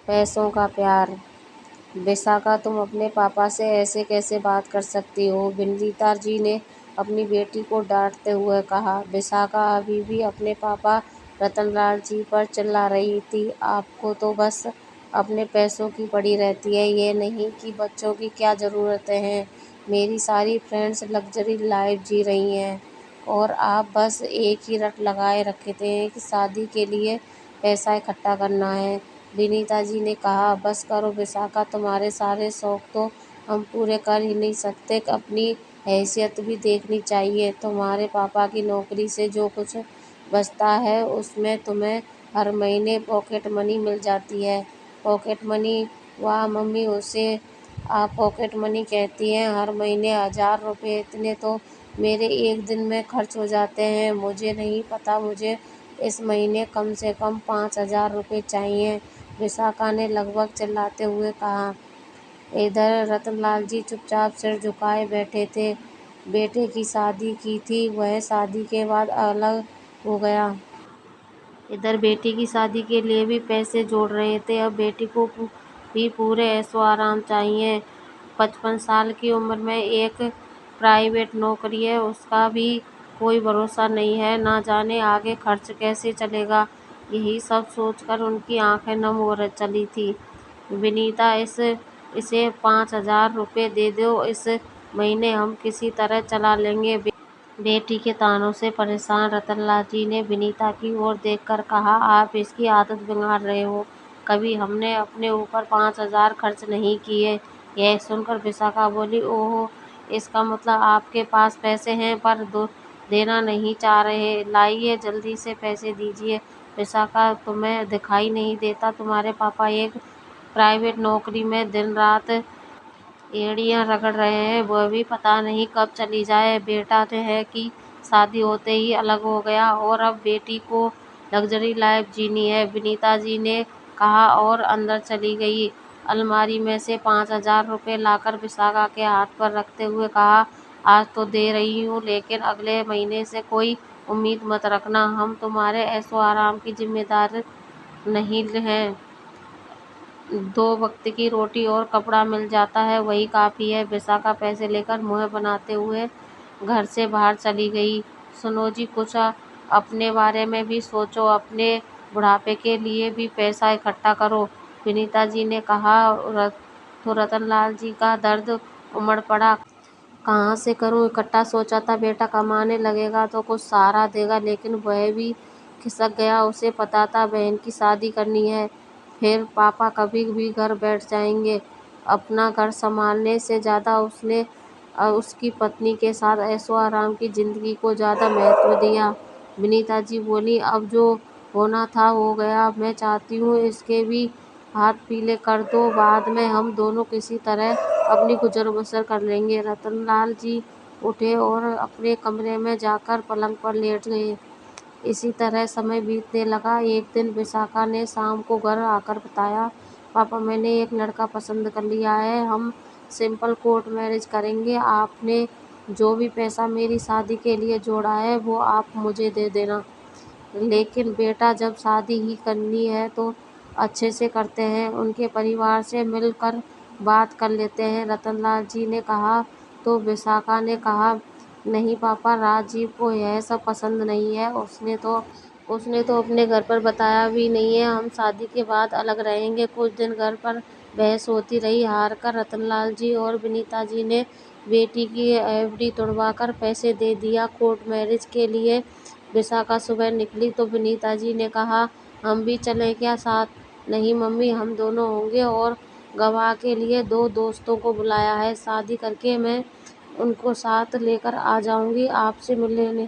पैसों का प्यार। विशाखा, तुम अपने पापा से ऐसे कैसे बात कर सकती हो? विनीता जी ने अपनी बेटी को डांटते हुए कहा। विशाखा अभी भी अपने पापा रतनलाल जी पर चिल्ला रही थी। आपको तो बस अपने पैसों की पड़ी रहती है, ये नहीं कि बच्चों की क्या ज़रूरतें हैं। मेरी सारी फ्रेंड्स लग्जरी लाइफ जी रही हैं और आप बस एक ही रट लगाए रखते हैं कि शादी के लिए पैसा इकट्ठा करना है। विनीता जी ने कहा। बस करो विशाखा, तुम्हारे सारे शौक तो हम पूरे कर ही नहीं सकते। अपनी हैसियत भी देखनी चाहिए। तुम्हारे पापा की नौकरी से जो कुछ बचता है उसमें तुम्हें हर महीने पॉकेट मनी मिल जाती है। Pocket money? वाह मम्मी, उसे आप पॉकेट मनी कहती हैं? हर महीने 1000 रुपये, इतने तो मेरे एक दिन में खर्च हो जाते हैं। मुझे नहीं पता, मुझे इस महीने कम से कम 5000 रुपये चाहिए, विशाखा ने लगभग चिल्लाते हुए कहा। इधर रतनलाल जी चुपचाप सिर झुकाए बैठे थे। बेटे की शादी की थी, वह शादी के बाद अलग हो गया। इधर बेटी की शादी के लिए भी पैसे जोड़ रहे थे। अब बेटी को भी पूरे ऐशो आराम चाहिए। 55 साल की उम्र में एक प्राइवेट नौकरी है, उसका भी कोई भरोसा नहीं है। ना जाने आगे खर्च कैसे चलेगा। यही सब सोचकर उनकी आंखें नम हो चली थी। विनीता, इसे 5000 रुपये दे दो, इस महीने हम किसी तरह चला लेंगे। बेटी के तानों से परेशान रतनलाल जी ने विनीता की ओर देखकर कहा। आप इसकी आदत बिगाड़ रहे हो। कभी हमने अपने ऊपर 5000 खर्च नहीं किए। यह सुनकर विशाखा बोली। ओहो, इसका मतलब आपके पास पैसे हैं पर देना नहीं चाह रहे। लाइए, जल्दी से पैसे दीजिए। विशाखा, तुम्हें दिखाई नहीं देता? तुम्हारे पापा एक प्राइवेट नौकरी में दिन रात एड़ियां रगड़ रहे हैं, वह भी पता नहीं कब चली जाए। बेटा है कि शादी होते ही अलग हो गया और अब बेटी को लग्जरी लाइफ जीनी है, विनीता जी ने कहा और अंदर चली गई। अलमारी में से 5000 रुपये लाकर विशाखा के हाथ पर रखते हुए कहा। आज तो दे रही हूँ, लेकिन अगले महीने से कोई उम्मीद मत रखना। हम तुम्हारे ऐशो आराम की जिम्मेदार नहीं हैं। 2 वक्त की रोटी और कपड़ा मिल जाता है, वही काफ़ी है। विशाखा पैसे लेकर मुँह बनाते हुए घर से बाहर चली गई। सुनो जी, कुछ अपने बारे में भी सोचो, अपने बुढ़ापे के लिए भी पैसा इकट्ठा करो, विनीता जी ने कहा। तो रतनलाल जी का दर्द उमड़ पड़ा। कहाँ से करूँ इकट्ठा? सोचा था बेटा कमाने लगेगा तो कुछ सहारा देगा, लेकिन वह भी खिसक गया। उसे पता था बहन की शादी करनी है, फिर पापा कभी भी घर बैठ जाएंगे। अपना घर संभालने से ज़्यादा उसने उसकी पत्नी के साथ ऐशो आराम की ज़िंदगी को ज़्यादा महत्व दिया। विनीता जी बोली। अब जो होना था हो गया। मैं चाहती हूँ इसके भी हाथ पीले कर दो, बाद में हम दोनों किसी तरह अपनी गुजर बसर कर लेंगे। रतनलाल जी उठे और अपने कमरे में जाकर पलंग पर लेट गए। इसी तरह समय बीतने लगा। एक दिन विशाखा ने शाम को घर आकर बताया। पापा, मैंने एक लड़का पसंद कर लिया है, हम सिंपल कोर्ट मैरिज करेंगे। आपने जो भी पैसा मेरी शादी के लिए जोड़ा है वो आप मुझे दे देना। लेकिन बेटा, जब शादी ही करनी है तो अच्छे से करते हैं, उनके परिवार से मिलकर बात कर लेते हैं, रतनलाल जी ने कहा। तो विशाखा ने कहा। नहीं पापा, राजीव को यह सब पसंद नहीं है। उसने तो अपने घर पर बताया भी नहीं है। हम शादी के बाद अलग रहेंगे। कुछ दिन घर पर बहस होती रही। हार कर रतनलाल जी और विनीता जी ने बेटी की एफडी तुड़वाकर पैसे दे दिया कोर्ट मैरिज के लिए। विशाखा सुबह निकली तो विनीता जी ने कहा। हम भी चलें क्या साथ? नहीं मम्मी, हम दोनों होंगे और गवाह के लिए 2 दोस्तों को बुलाया है। शादी करके मैं उनको साथ लेकर आ जाऊंगी आपसे मिलने,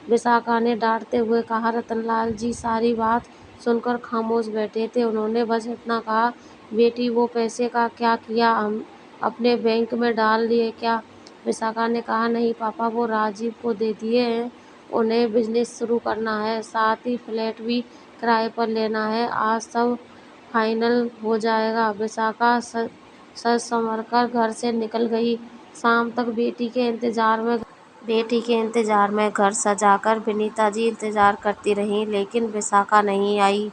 विशाखा ने डांटते हुए कहा। रतनलाल जी सारी बात सुनकर खामोश बैठे थे। उन्होंने बस इतना कहा। बेटी, वो पैसे का क्या किया? हम अपने बैंक में डाल लिए क्या? विशाखा ने कहा। नहीं पापा, वो राजीव को दे दिए हैं। उन्हें बिजनेस शुरू करना है, साथ ही फ्लैट भी किराए पर लेना है। आज सब फाइनल हो जाएगा। विशाखा सच संवरकर घर से निकल गई। शाम तक बेटी के इंतजार में घर सजाकर विनीता जी इंतजार करती रहीं, लेकिन विशाखा नहीं आई।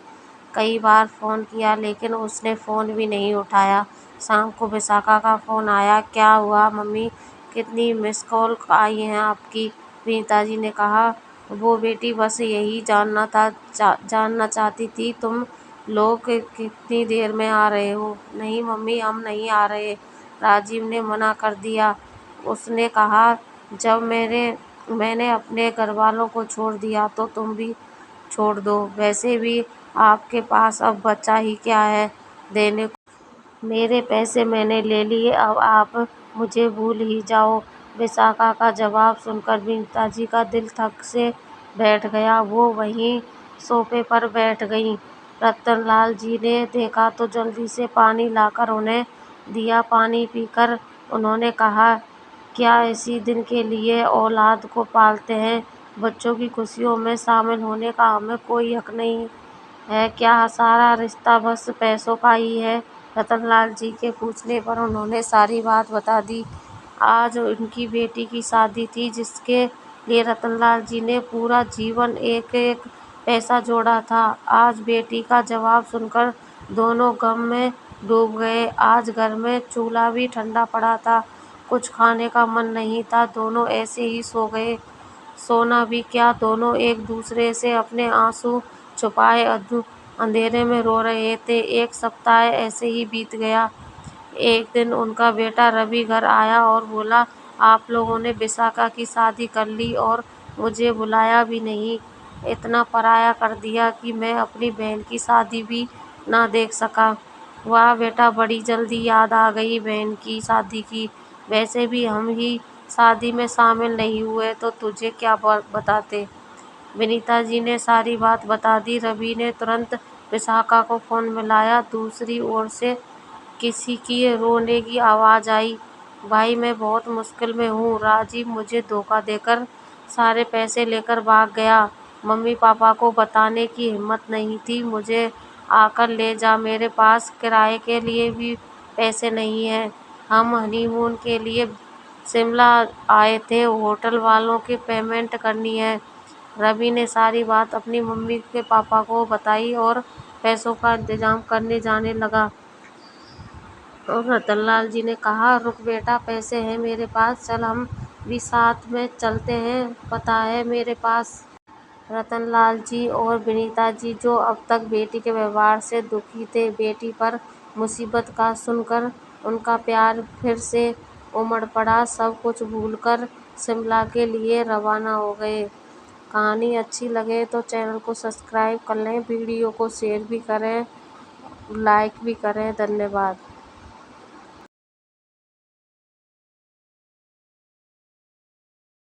कई बार फ़ोन किया लेकिन उसने फ़ोन भी नहीं उठाया। शाम को विशाखा का फ़ोन आया। क्या हुआ मम्मी, कितनी मिस कॉल आई हैं आपकी? विनीता जी ने कहा, वो बेटी बस यही जानना चाहती थी तुम लोग कितनी देर में आ रहे हो। नहीं मम्मी, हम नहीं आ रहे, राजीव ने मना कर दिया। उसने कहा, जब मैंने अपने घर वालों को छोड़ दिया तो तुम भी छोड़ दो। वैसे भी आपके पास अब बचा ही क्या है देने को। मेरे पैसे मैंने ले लिए, अब आप मुझे भूल ही जाओ। विशाखा का जवाब सुनकर विनीता जी का दिल धक से बैठ गया। वो वहीं सोफे पर बैठ गईं। रतनलाल जी ने देखा तो जल्दी से पानी लाकर उन्हें दिया। पानी पीकर उन्होंने कहा, क्या इसी दिन के लिए औलाद को पालते हैं? बच्चों की खुशियों में शामिल होने का हमें कोई हक नहीं है क्या? सारा रिश्ता बस पैसों का ही है? रतनलाल जी के पूछने पर उन्होंने सारी बात बता दी। आज उनकी बेटी की शादी थी, जिसके लिए रतनलाल जी ने पूरा जीवन एक एक पैसा जोड़ा था। आज बेटी का जवाब सुनकर दोनों गम में डूब गए। आज घर में चूल्हा भी ठंडा पड़ा था, कुछ खाने का मन नहीं था। दोनों ऐसे ही सो गए। सोना भी क्या, दोनों एक दूसरे से अपने आंसू छुपाए अंधेरे में रो रहे थे। एक सप्ताह ऐसे ही बीत गया। एक दिन उनका बेटा रवि घर आया और बोला, आप लोगों ने विशाखा की शादी कर ली और मुझे बुलाया भी नहीं। इतना पराया कर दिया कि मैं अपनी बहन की शादी भी ना देख सका। वाह बेटा, बड़ी जल्दी याद आ गई बहन की शादी की। वैसे भी हम ही शादी में शामिल नहीं हुए तो तुझे क्या बताते। विनीता जी ने सारी बात बता दी। रवि ने तुरंत विशाखा को फ़ोन मिलाया। दूसरी ओर से किसी की रोने की आवाज़ आई। भाई, मैं बहुत मुश्किल में हूँ। राजीव मुझे धोखा देकर सारे पैसे लेकर भाग गया। मम्मी पापा को बताने की हिम्मत नहीं थी। मुझे आकर ले जा, मेरे पास किराए के लिए भी पैसे नहीं हैं। हम हनीमून के लिए शिमला आए थे, होटल वालों की पेमेंट करनी है। रवि ने सारी बात अपनी मम्मी के पापा को बताई और पैसों का इंतजाम करने जाने लगा। और रतनलाल जी ने कहा, रुक बेटा, पैसे हैं मेरे पास, चल हम भी साथ में चलते हैं, पता है मेरे पास। रतनलाल जी और विनीता जी, जो अब तक बेटी के व्यवहार से दुखी थे, बेटी पर मुसीबत का सुनकर उनका प्यार फिर से उमड़ पड़ा। सब कुछ भूलकर शिमला के लिए रवाना हो गए। कहानी अच्छी लगे तो चैनल को सब्सक्राइब कर लें, वीडियो को शेयर भी करें, लाइक भी करें। धन्यवाद।